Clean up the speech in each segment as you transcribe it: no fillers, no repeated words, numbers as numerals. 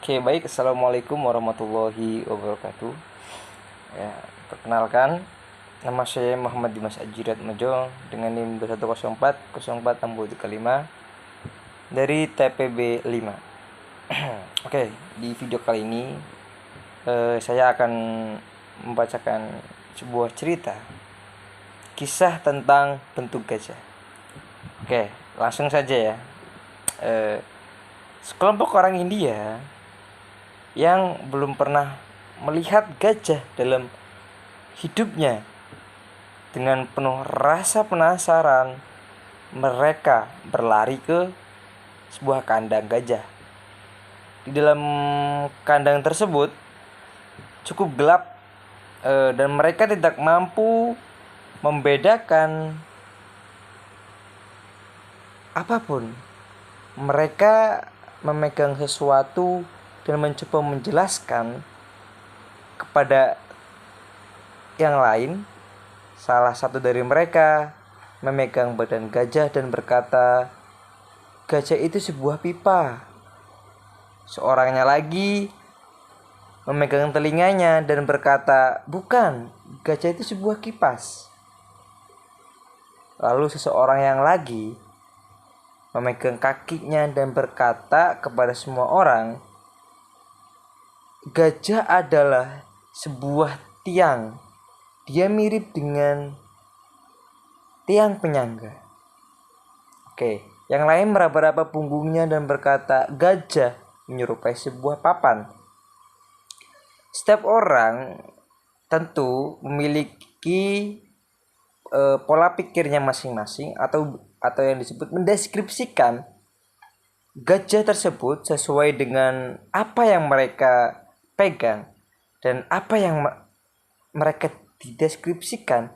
Oke, baik. Assalamualaikum warahmatullahi wabarakatuh. Ya, perkenalkan, nama saya Muhammad Dimas Ajirat Mojo dengan NIM 2104 0465 dari TPB 5. Oke, di video kali ini saya akan membacakan sebuah cerita kisah tentang bentuk gajah. Oke, langsung saja ya. Sekelompok orang India yang belum pernah melihat gajah dalam hidupnya, dengan penuh rasa penasaran, mereka berlari ke sebuah kandang gajah. Di dalam kandang tersebut cukup gelap, dan mereka tidak mampu membedakan apapun. Mereka memegang sesuatu dan mencoba menjelaskan kepada yang lain. Salah satu dari mereka memegang badan gajah dan berkata, "Gajah itu sebuah pipa." Seorangnya lagi memegang telinganya dan berkata, "Bukan, gajah itu sebuah kipas." Lalu seseorang yang lagi memegang kakinya dan berkata kepada semua orang, "Gajah adalah sebuah tiang. Dia mirip dengan tiang penyangga." Oke, yang lain meraba-raba punggungnya dan berkata, "Gajah menyerupai sebuah papan." Setiap orang tentu memiliki pola pikirnya masing-masing, atau yang disebut mendeskripsikan gajah tersebut sesuai dengan apa yang mereka pegang dan apa yang mereka dideskripsikan.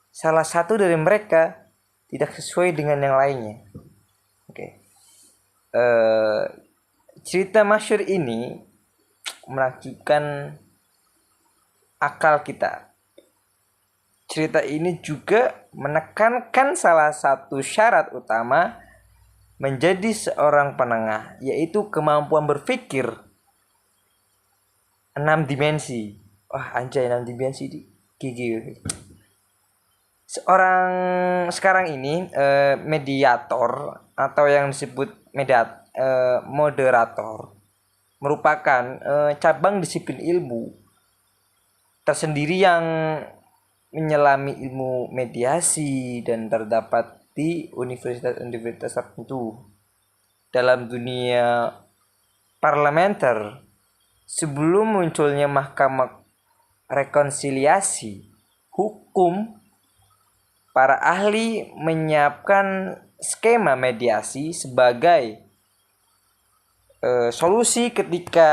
Salah satu dari mereka tidak sesuai dengan yang lainnya. Oke. Cerita masyhur ini menakjubkan akal kita. Cerita ini juga menekankan salah satu syarat utama menjadi seorang penengah, yaitu kemampuan berpikir 6 dimensi. Wah, anjay, 6 dimensi di gigi. Sekarang ini mediator atau yang disebut moderator merupakan cabang disiplin ilmu tersendiri yang menyelami ilmu mediasi dan terdapat di universitas-universitas tertentu. Dalam dunia parlementer, sebelum munculnya mahkamah rekonsiliasi hukum, para ahli menyiapkan skema mediasi sebagai solusi ketika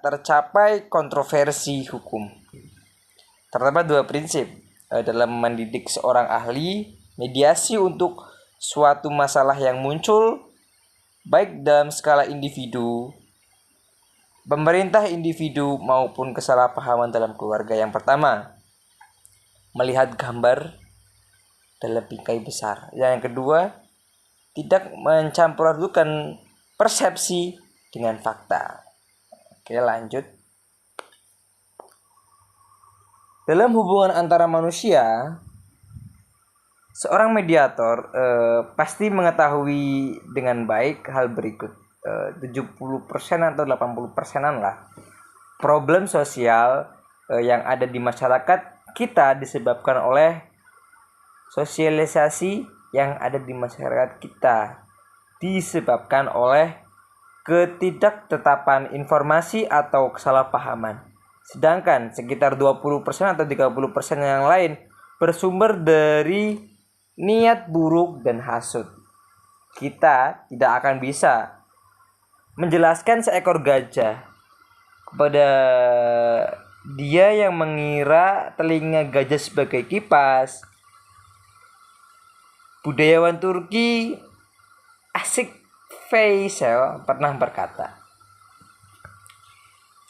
tercapai kontroversi hukum. Terdapat 2 prinsip dalam mendidik seorang ahli mediasi untuk suatu masalah yang muncul, baik dalam skala individu, pemerintah individu, maupun kesalahpahaman dalam keluarga. Yang pertama, melihat gambar dalam bingkai besar. Yang kedua, tidak mencampur adukan persepsi dengan fakta. Oke, lanjut. Dalam hubungan antara manusia, seorang mediator pasti mengetahui dengan baik hal berikut. 70% atau 80%-an lah problem sosial yang ada di masyarakat kita disebabkan oleh sosialisasi yang ada di masyarakat kita, disebabkan oleh ketidaktetapan informasi atau kesalahpahaman. Sedangkan sekitar 20% atau 30% yang lain bersumber dari niat buruk dan hasut. Kita tidak akan bisa menjelaskan seekor gajah kepada dia yang mengira telinga gajah sebagai kipas. Budayawan Turki Asik Faisal pernah berkata,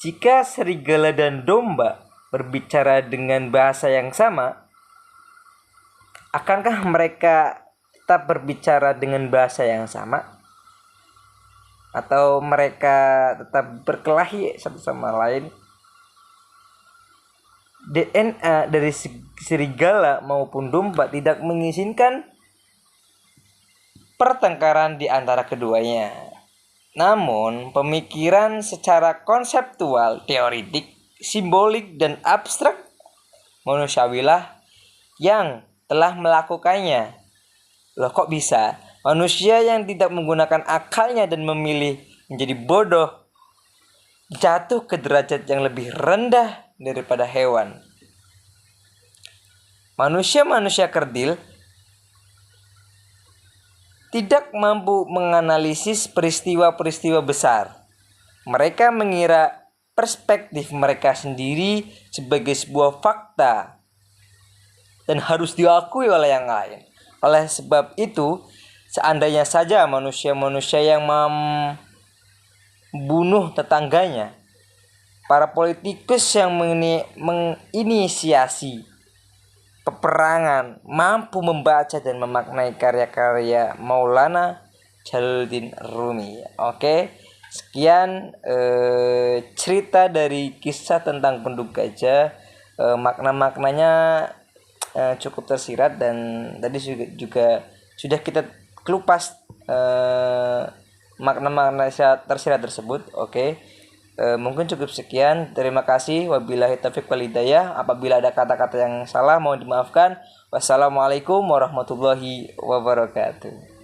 "Jika serigala dan domba berbicara dengan bahasa yang sama, akankah mereka tetap berbicara dengan bahasa yang sama?" atau mereka tetap berkelahi satu sama lain, DNA dari serigala maupun domba tidak mengizinkan pertengkaran di antara keduanya. Namun, pemikiran secara konseptual, teoritik, simbolik, dan abstrak manusiawilah yang telah melakukannya. Loh, kok bisa? Manusia yang tidak menggunakan akalnya dan memilih menjadi bodoh jatuh ke derajat yang lebih rendah daripada hewan. Manusia-manusia kerdil tidak mampu menganalisis peristiwa-peristiwa besar. Mereka mengira perspektif mereka sendiri sebagai sebuah fakta dan harus diakui oleh yang lain. Oleh sebab itu, seandainya saja manusia-manusia yang membunuh tetangganya, para politikus yang menginisiasi peperangan mampu membaca dan memaknai karya-karya Maulana Jalaluddin Rumi. Oke, sekian cerita dari kisah tentang penduduk gajah. Makna-maknanya cukup tersirat dan tadi juga sudah kita kelupas makna-makna tersirat tersebut. Oke. Mungkin cukup sekian. Terima kasih. Wabillahi taufiq wal hidayah. Apabila ada kata-kata yang salah mohon dimaafkan. Wassalamualaikum warahmatullahi wabarakatuh.